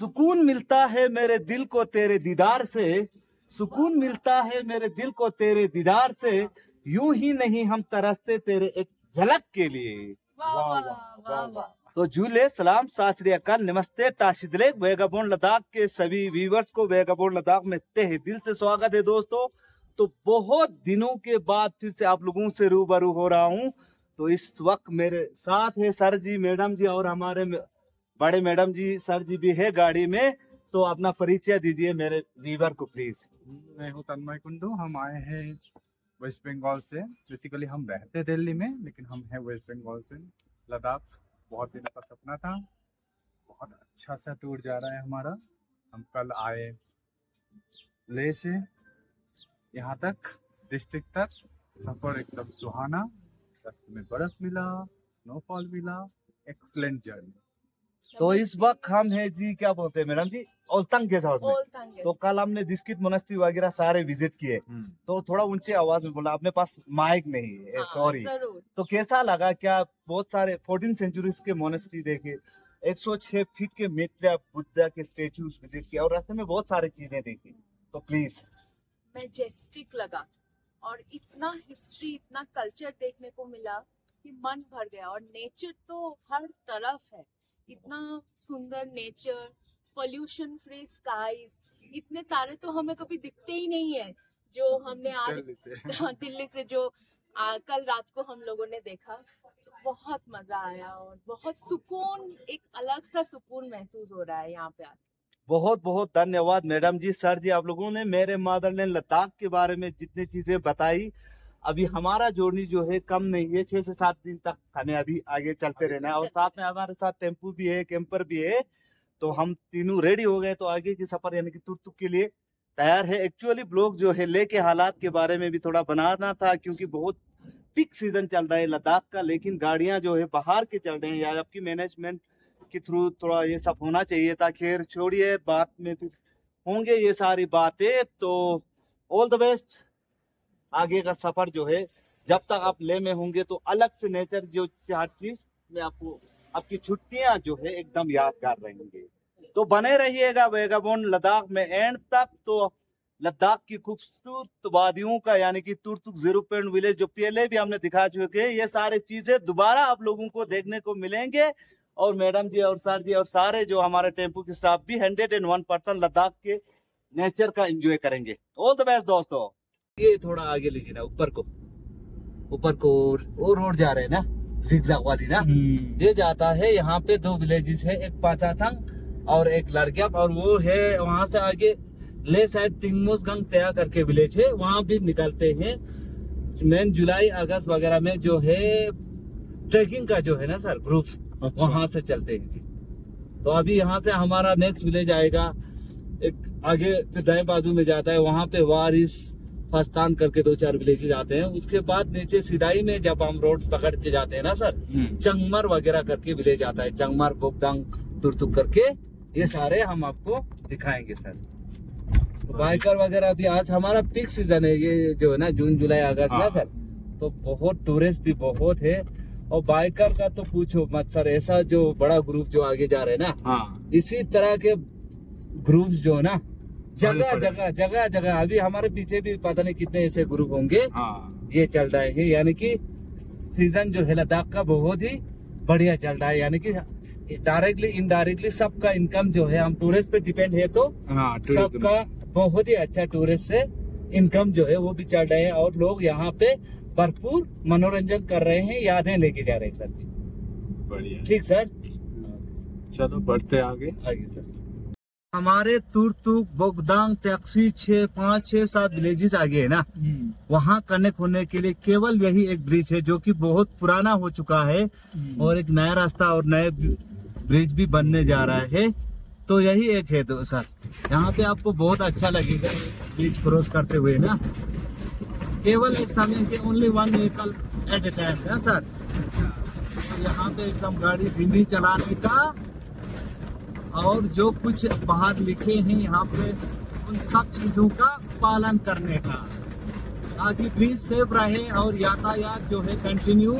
सुकून मिलता है मेरे दिल को तेरे दीदार से, सुकून मिलता है मेरे दिल को तेरे दीदार से, यूं ही नहीं हम तरसते तेरे एक झलक के लिए। वाह वाह वाह वाह। तो जूले सलाम सत श्री अकाल नमस्ते टाशिदलेक वेगाबोन लद्दाख के सभी व्यूवर्स को वेगाबोन लद्दाख में तहे दिल से स्वागत है दोस्तों। तो बहुत दिनों के बाद फिर से आप लोगों से रूबरू हो रहा हूं। तो इस वक्त मेरे साथ है सर जी, मैडम जी और हमारे बड़े मैडम जी, सर जी भी है गाड़ी में। तो अपना परिचय दीजिए मेरे व्यूवर को प्लीज। मैं हूँ तन्मय कुंडू। हम आए हैं वेस्ट बंगाल से। बेसिकली हम रहते दिल्ली में, लेकिन हम हैं वेस्ट बंगाल से। लद्दाख बहुत दिनों का सपना था। बहुत अच्छा सा टूर जा रहा है हमारा। हम कल आए लेह से यहाँ तक, डिस्ट्रिक्ट तक। सफर एकदम सुहाना, रास्ते में बर्फ मिला, स्नोफॉल मिला, एक्सलेंट जर्नी। तो इस वक्त हम है जी, क्या बोलते हैं मैडम जी, ओल्तंग के साथ में। ओल्तंग तो कल हमने दिस्कित मोनेस्ट्री वगैरह सारे विजिट किए। तो थोड़ा ऊंचे आवाज में बोला, अपने पास माइक नहीं है, हाँ, सॉरी। जरूर। तो कैसा लगा? क्या बहुत सारे 14 सेंचुरीज के मोनेस्ट्री देखे, 106 फीट के मैत्रेय बुद्धा के स्टेच्यूज विजिट किया और रास्ते में बहुत सारी चीजें देखी। तो प्लीज। मैजेस्टिक लगा और इतना हिस्ट्री, इतना कल्चर देखने को मिला कि मन भर गया। और नेचर तो हर तरफ है, इतना सुंदर नेचर, पोल्यूशन फ्री स्काईज, इतने तारे तो हमें कभी दिखते ही नहीं है जो हमने आज दिल्ली से जो कल रात को हम लोगों ने देखा। बहुत मजा आया और बहुत सुकून, एक अलग सा सुकून महसूस हो रहा है यहाँ पे आके। बहुत बहुत धन्यवाद मैडम जी, सर जी, आप लोगों ने मेरे मदरलैंड लद्दाख के बारे में जितनी चीजें बताई। अभी हमारा जर्नी जो है कम नहीं है, 6 से 7 दिन तक हमें अभी आगे चलते रहना है। और साथ में हमारे साथ टेम्पू भी है, कैंपर भी है। तो हम तीनों रेडी हो गए, तो आगे की सफर यानी कि तुर्तुक के लिए तैयार है। एक्चुअली ब्लॉग जो है ले के हालात के बारे में भी थोड़ा बनाना था, क्योंकि बहुत पीक सीजन चल रहा है लद्दाख का, लेकिन गाड़ियां जो है बाहर के चल रहे हैं यार। आपकी मैनेजमेंट के थ्रू थोड़ा ये सब होना चाहिए था। खैर छोड़िए, बात में फिर होंगे ये सारी बातें। तो ऑल द बेस्ट। आगे का सफर जो है, जब तक आप ले में होंगे तो अलग से नेचर जो चार चीज में आपको, आपकी छुट्टियां जो है एकदम यादगार रहेंगे। तो बने रहिएगा वेगाबोन लद्दाख में एंड तक। तो लद्दाख की खूबसूरत वादियों का यानी कि तुर्तुक 0 पॉइंट विलेज जो पहले भी हमने दिखा चुके हैं, ये सारी चीजें दोबारा आप लोगों को देखने को मिलेंगे। और मैडम जी और सर जी और सारे जो हमारे टेम्पू के स्टाफ भी 101% लद्दाख के नेचर का एंजॉय करेंगे। ऑल द बेस्ट दोस्तों। ये थोड़ा आगे लीजिए ना, ऊपर को वो रोड जा रहे हैं ना, जिगजैग वाली ना, ये जाता है। यहाँ पे 2 विलेजेस है, एक पाचाथंग और एक लड़ग्याप। और वो है वहां से आगे ले साइड तिंगमोसगंग तया करके विलेज है, वहां भी निकलते हैं। मेन जुलाई अगस्त वगैरह में जो है ट्रैकिंग का जो है ना सर ग्रुप, वहां से चलते हैं। तो अभी यहाँ से हमारा नेक्स्ट विलेज आएगा, एक आगे फिर दाएं बाजू में जाता है, वहां पे वारिस फस्तान करके 2-4 विलेजेस आते हैं। उसके बाद नीचे सिदाई में जब हम रोड पकड़ के जाते हैं ना सर, चंगमर वगैरह करके विलेज आता है, चंगमर गोपदांग तुर्तुक करके। ये सारे हम आपको दिखाएंगे सर। तो बाइकर वगैरह भी, आज हमारा पीक सीजन है ये जो है ना, जून जुलाई अगस्त ना सर। तो बहुत टूरिस्ट भी बहुत है। और बाइकर का तो पूछो मत सर, ऐसा जो बड़ा ग्रुप जो आगे जा रहे हैं ना, इसी तरह के ग्रुप जो है ना जगह जगह अभी हमारे पीछे भी पता नहीं कितने ऐसे ग्रुप होंगे। ये चल रहे हैं, यानी कि सीजन जो है लद्दाख का बहुत ही बढ़िया चल रहा है। यानी कि डायरेक्टली इनडायरेक्टली सबका इनकम जो है, हम टूरिस्ट पे डिपेंड है तो सबका बहुत ही अच्छा टूरिस्ट से इनकम जो है वो भी चल रहे हैं। और लोग यहाँ पे भरपूर मनोरंजन कर रहे हैं, यादें लेके जा रहे हैं सर जी। बढ़िया, ठीक सर, चलो बढ़ते आगे सर। हमारे तुर्तुक बोगदांग टैक्सी 5-6-7 विलेजेस आगे है ना, वहाँ कनेक्ट होने के लिए केवल यही एक ब्रिज है जो कि बहुत पुराना हो चुका है। और एक नया रास्ता और नए ब्रिज भी बनने जा रहा है। तो यही एक है तो सर, यहाँ पे आपको बहुत अच्छा लगेगा ब्रिज क्रॉस करते हुए ना। केवल एक समय के ओनली 1 व्हीकल एट ए टाइम है सर। तो यहाँ पे एकदम गाड़ी धीमी चलाने का, और जो कुछ बाहर लिखे हैं यहाँ पे उन सब चीजों का पालन करने का, ताकि ब्रिज सेफ रहे और यातायात जो है कंटिन्यू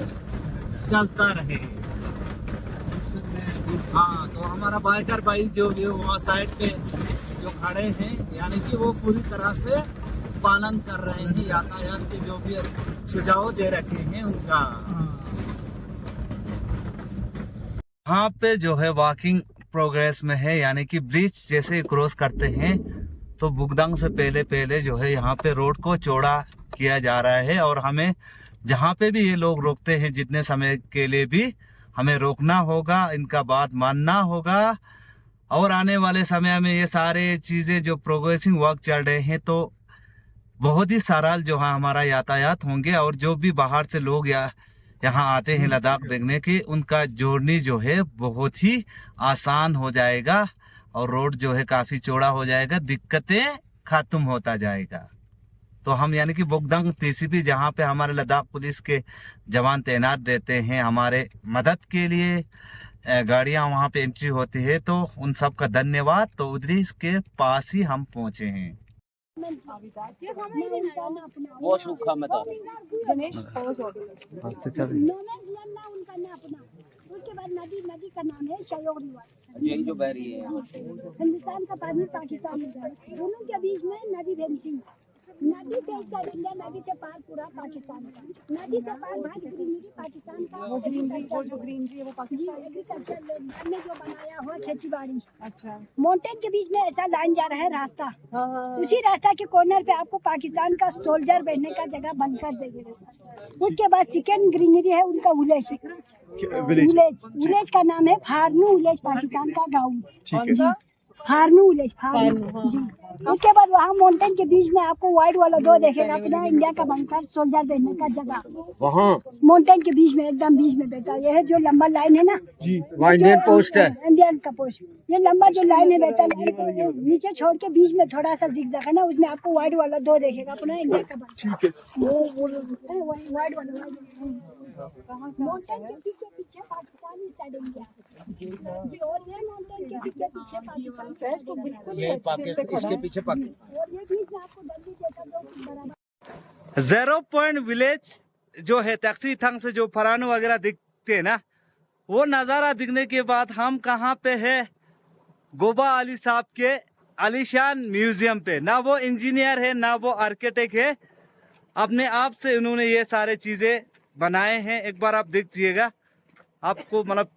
चलता रहे। हाँ, तो हम हमारा बाइकर भाई जो वहाँ साइड पे जो खड़े हैं, यानी कि वो पूरी तरह से पालन कर रहे हैं यातायात के जो भी सुझाव दे रखे हैं उनका। यहाँ पे जो है वॉकिंग प्रोग्रेस में है, यानी कि ब्रिज जैसे क्रॉस करते हैं तो बुगदंग से पहले जो है यहाँ पे रोड को चौड़ा किया जा रहा है। और हमें जहाँ पे भी ये लोग रोकते हैं जितने समय के लिए भी हमें रोकना होगा, इनका बात मानना होगा। और आने वाले समय में ये सारे चीज़ें जो प्रोग्रेसिंग वर्क चल रहे हैं तो बहुत ही सरल जो है हमारा यातायात होंगे। और जो भी बाहर से लोग यहाँ आते हैं लद्दाख देखने के, उनका जर्नी जो है बहुत ही आसान हो जाएगा और रोड जो है काफ़ी चौड़ा हो जाएगा, दिक्कतें खत्म होता जाएगा। तो हम यानी कि बुगदंग टीसीपी जहाँ पे हमारे लद्दाख पुलिस के जवान तैनात रहते हैं हमारे मदद के लिए, गाड़ियाँ वहाँ पे एंट्री होती है, तो उन सब का धन्यवाद। तो उधरी के पास ही हम पहुँचे हैं। वो सूखा में था। उसके बाद नदी का नाम है शयोग रिवर, यही जो बह रही है हिंदुस्तान का पानी पाकिस्तान में जाए, दोनों के बीच में नदी फेंसिंग, नदी से इस साइड इंडिया, नदी से पार पूरा पाकिस्तान का, नदी से पार भाज ग्रीनरी पाकिस्तान का, वो जो ग्रीनरी है वो पाकिस्तान एग्रीकल्चर लैंड में जो बनाया हुआ खेती बाड़ी। अच्छा, माउंटेन के बीच में ऐसा लाइन जा रहा है रास्ता, उसी रास्ता के कॉर्नर पे आपको पाकिस्तान का सोल्जर बैठने का जगह बंद कर देंगे। उसके बाद सेकेंड ग्रीनरी है उनका विलेज का नाम है फारनू विलेज, पाकिस्तान का गाँव फारनू विलेज, फारनू जी। उसके बाद वहाँ माउंटेन के बीच में आपको व्हाइट वाला दो देखेगा, अपना इंडिया का बंकर सोल्जर बैठने का जगह, वहाँ माउंटेन के बीच में एकदम बीच में बैठा। ये है जो लंबा लाइन है ना जी, इंडियन पोस्ट है, इंडियन का पोस्ट। ये लंबा जो लाइन है बेटा, लाइन को नीचे छोड़ के बीच में थोड़ा सा जिगजैग है ना, उसमें आपको व्हाइट वाला दो देखेगा, अपना इंडिया का बंकर व्हाइट वाला। माउंटेन के पीछे पाकिस्तान इस साइड इंडिया जी, और ये माउंटेन के पीछे पाकिस्तान है, तो बिल्कुल इसके पीछे पाकिस्तान। और ये बीच में आपको दिल्ली जैसा दो बराबर 0 पॉइंट विलेज जो है टैक्सी थंग से जो फरानू वगैरह दिखते हैं ना, वो नज़ारा दिखने के बाद हम कहाँ पे है, गोबा अली साहब के आलीशान म्यूजियम पे। ना वो इंजीनियर है ना वो आर्किटेक्ट है, अपने आप से उन्होंने ये सारे चीज़ें बनाए हैं। एक बार आप देखिएगा, आपको मतलब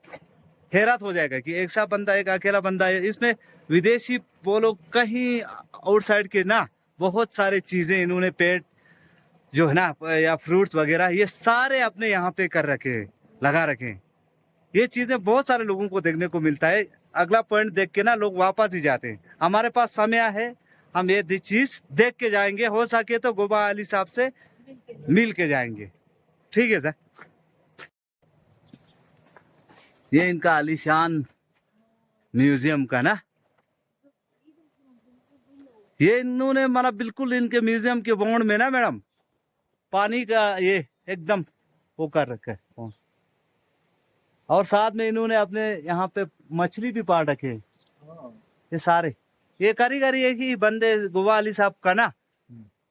हैरत हो जाएगा कि एक सा बंदा, एक अकेला बंदा है इसमें। विदेशी बोलो कहीं आउटसाइड के ना, बहुत सारे चीज़ें इन्होंने पेड़ जो है ना या फ्रूट्स वगैरह ये सारे अपने यहाँ पे कर रखे हैं, लगा रखे हैं। ये चीज़ें बहुत सारे लोगों को देखने को मिलता है। अगला पॉइंट देख के ना लोग वापस ही जाते हैं। हमारे पास समय है, हम ये चीज़ देख के जाएंगे, हो सके तो गोबा अली साहब से मिल के जाएंगे। ठीक है सर। ये इनका आलीशान म्यूजियम का ना, ये इन्होंने मतलब बिल्कुल इनके म्यूजियम के बाउंड में ना मैडम पानी का ये एकदम वो कर रखा है। और साथ में इन्होंने अपने यहाँ पे मछली भी पाल रखे हैं। ये सारे ये कारीगरी है कि बंदे गोबा अली साहब का ना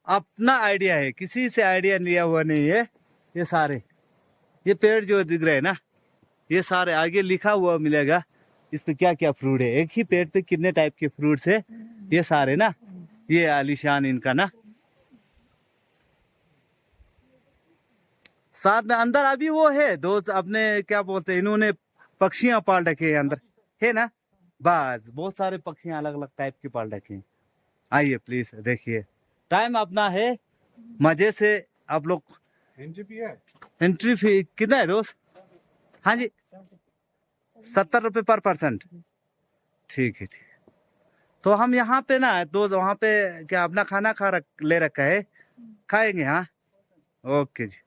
अपना आइडिया है, किसी से आइडिया लिया हुआ नहीं है। ये सारे ये पेड़ जो दिख रहे हैं ना, ये सारे आगे लिखा हुआ मिलेगा इस पे क्या क्या फ्रूट है, एक ही पेड़ पे कितने टाइप के फ्रूट्स है, ये सारे ना। ये आलीशान इनका ना, साथ में अंदर अभी वो है दोस्त अपने क्या बोलते हैं, इन्होंने पक्षियां पाल रखे हैं अंदर है ना, बस बहुत सारे पक्षियां अलग अलग टाइप के पाल रखे हैं। आइए प्लीज देखिए, टाइम अपना है, मजे से आप लोग। एंट्री फी कितना है दोस्त? हाँ जी 70 रुपये पर पर्सन। ठीक है ठीक। तो हम यहाँ पे ना दोस्त वहाँ पे क्या अपना खाना ले रखा है, खाएंगे। हाँ ओके जी।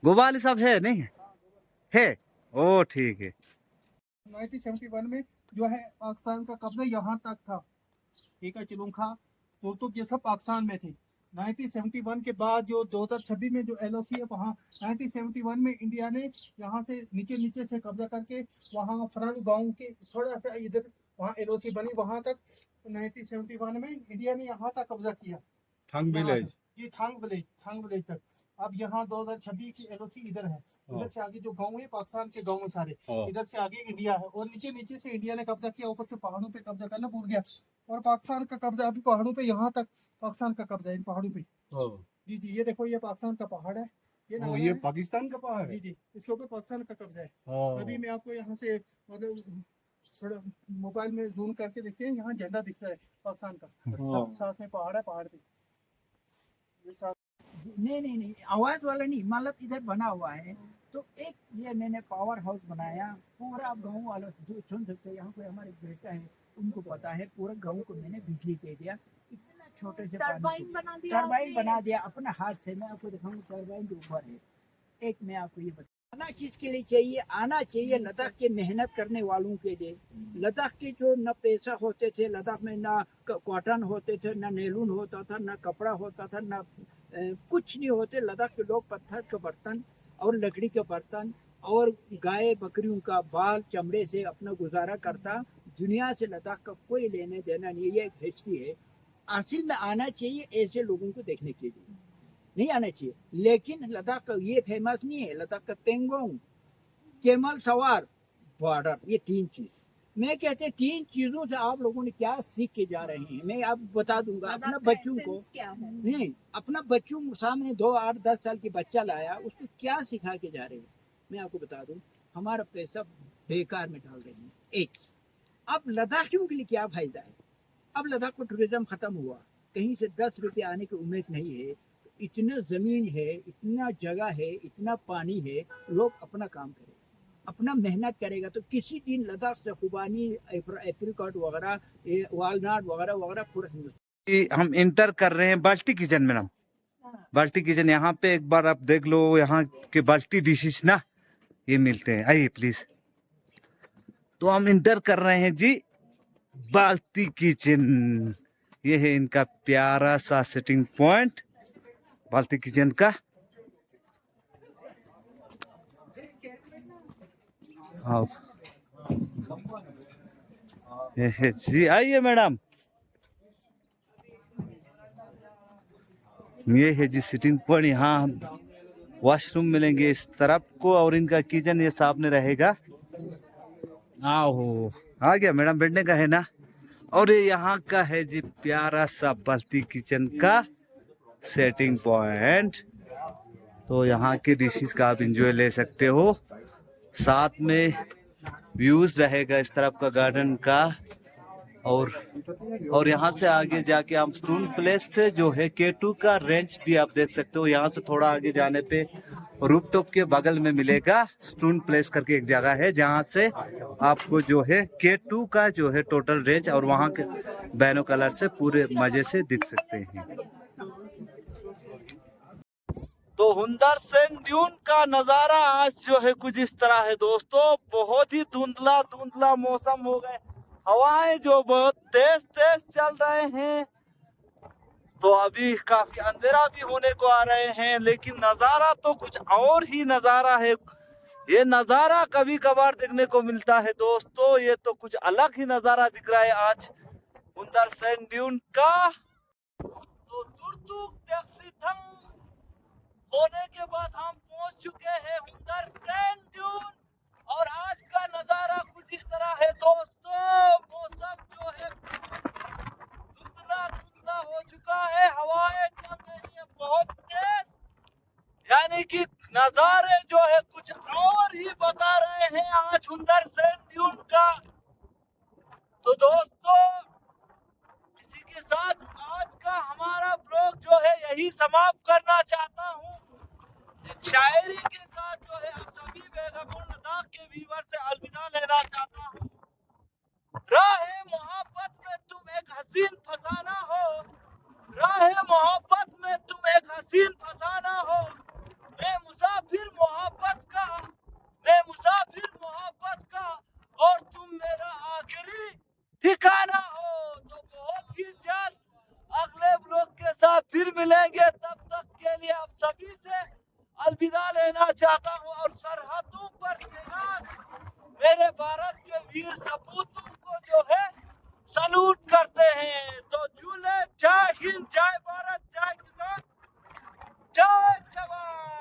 गोबा अली साहब है नहीं है? ओ ठीक है। 1971 में जो है पाकिस्तान का कब्जा यहाँ तक था, ठीक है। चिलुंखा तुर्तुक ये सब पाकिस्तान में थे। 1971 के बाद जो 2026 में जो LOC है, वहाँ 1971 में इंडिया ने यहाँ से नीचे से कब्जा करके वहाँ फरान गांव के थोड़ा सा इधर वहाँ LOC बनी, वहाँ तक 1971 में इंडिया ने यहाँ तक कब्जा किया। थंग विलेज, ये थांग विलेज तक अब यहाँ 2026 की LOC इधर है, इधर से आगे जो गांव है पाकिस्तान के गांव में सारे, इधर से आगे इंडिया है, और नीचे नीचे से इंडिया ने कब्जा किया, ऊपर से पहाड़ों पे कब्जा करना भूल गया, और पाकिस्तान का कब्जा अभी पहाड़ों पे, यहाँ तक पाकिस्तान का कब्जा है इन पहाड़ों पे। जी जी, ये देखो, ये पाकिस्तान का पहाड़ है, ये नाला ये है। पाकिस्तान का पहाड़ जी है। जी, इसके ऊपर पाकिस्तान का कब्जा है। अभी मैं आपको यहाँ से मतलब थोड़ा मोबाइल में जूम करके देखते हैं, यहाँ झंडा दिखता है पाकिस्तान का, साथ में पहाड़ है, पहाड़ पे ये साथ। नहीं आवाज वाला नहीं, मतलब इधर बना हुआ है। तो एक ये मैंने पावर हाउस बनाया, पूरा गांव वालों सुन सकते हैं। यहाँ पे हमारे बेटा है, उनको पता है, पूरा गांव को मैंने बिजली दे दिया, इतना छोटे से टरबाइन बना दिया टरबाइन आपने। बना दिया अपने हाथ से। मैं आपको दिखाऊंगा, टरबाइन के ऊपर है। एक मैं आपको ये बता, आना चीज के लिए चाहिए, आना चाहिए लद्दाख के मेहनत करने वालों के लिए। लद्दाख के जो न पैसा होते थे, लद्दाख में ना कॉटन होते थे, ना नैलून होता था, ना कपड़ा होता था, ना कुछ नहीं होते। लद्दाख के लोग पत्थर के बर्तन और लकड़ी के बर्तन और गाय बकरियों का बाल चमड़े से अपना गुजारा करता। दुनिया से लद्दाख का कोई लेने देना नहीं है, ये एक हिस्ट्री है। असल में आना चाहिए ऐसे लोगों को देखने के लिए, नहीं आना चाहिए। लेकिन लद्दाख का ये फेमस नहीं है, लद्दाख का पेंगोंग, केमल सवार, बॉर्डर, ये तीन चीज। मैं कहते 3 चीजों से आप लोगों ने क्या सीख के जा रहे हैं, मैं आप बता दूंगा। अपना लद्दाख का बच्चों को essence क्या है? नहीं, अपना बच्चों के सामने 2, 8, 10 साल की बच्चा लाया, उसको क्या सिखा के जा रहे हैं, मैं आपको बता दूं। हमारा पैसा बेकार में डाल रहे हैं। एक, अब लद्दाखियों के लिए क्या फायदा है? अब लद्दाख को टूरिज्म खत्म हुआ, कहीं से 10 रुपये आने की उम्मीद नहीं है। इतना जमीन है, इतना जगह है, इतना पानी है, लोग अपना काम करें, अपना मेहनत करेगा तो किसी दिन लद्दाख से खुबानी, एप्रिकॉट वगैरह, वालनट वगैरह वगैरह पूरा हिंदुस्तान। हम इंटर कर रहे हैं बाल्टी किचन में ना, बाल्टी किचन यहाँ पे एक बार आप देख लो, यहाँ के बाल्टी डिशेस ना ये मिलते हैं। आइए प्लीज। तो हम इंटर कर रहे हैं जी बाल्टी किचन। ये है इनका प्यारा सा सेटिंग पॉइंट बाल्टी किचन का। हाँ ये है जी, आइए मैडम। ये है जी सिटिंग पॉइंट। यहाँ वॉशरूम मिलेंगे इस तरफ को, और इनका किचन ये सामने रहेगा। आओ आ गया मैडम, बैठने का है ना। और ये यहाँ का है जी प्यारा सा बाल्टी किचन का सेटिंग पॉइंट। तो यहाँ के डिशेस का आप इंजॉय ले सकते हो, साथ में व्यूज रहेगा इस तरफ का गार्डन का। और यहाँ से आगे जाके हम स्टून प्लेस से जो है K2 का रेंज भी आप देख सकते हो। यहाँ से थोड़ा आगे जाने पे रूफटॉप के बगल में मिलेगा स्टून प्लेस करके एक जगह है, जहाँ से आपको जो है K2 का जो है टोटल रेंज और वहाँ के बैनो कलर से पूरे मजे से दिख सकते हैं। तो हुंदर सेन ड्यून का नजारा आज जो है कुछ इस तरह है दोस्तों। बहुत ही धुंधला धुंधला मौसम हो गए, हवाएं जो बहुत तेज तेज चल रहे हैं। तो अभी काफी अंधेरा भी होने को आ रहे हैं, लेकिन नजारा तो कुछ और ही नजारा है। ये नजारा कभी कभार देखने को मिलता है दोस्तों, ये तो कुछ अलग ही नजारा दिख रहा है आज हुंदर सेन ड्यून का। तो तुर्तुक टैक्सीथंग होने के बाद हम पहुंच चुके हैं हुंदर सेन ड्यून, और आज का नजारा कुछ इस तरह है दोस्तों। मौसम जो है धुंधला धुंधला हो चुका है, हवाएं चल रही है बहुत तेज, यानी कि नजारे जो है कुछ और ही बता रहे हैं आज हुंदर सेन ड्यून का। तो दोस्तों इसी के साथ आज का हमारा ब्लॉग जो है यही समाप्त करना चाहता हूँ। शायरी के साथ जो है आप सभी बेगमपुर लद्दाख के व्यूअर से अलविदा लेना चाहता हूँ। राहे मोहब्बत में तुम एक हसीन फसाना हो, राहे मोहब्बत में तुम एक हसीन फसाना हो। मैं मुसाफिर मोहब्बत का, मैं मुसाफिर मोहब्बत का, और तुम मेरा आखिरी ठिकाना हो। तो बहुत ही जल्द अगले ब्लॉग के साथ फिर मिलेंगे, तब तक के लिए आप सभी से अलविदा लेना चाहता हूँ। और सरहदों पर तैनात मेरे भारत के वीर सपूतों को जो है सलूट करते हैं। तो जूले, जय हिंद, जय भारत, जय किसान। जय जवान।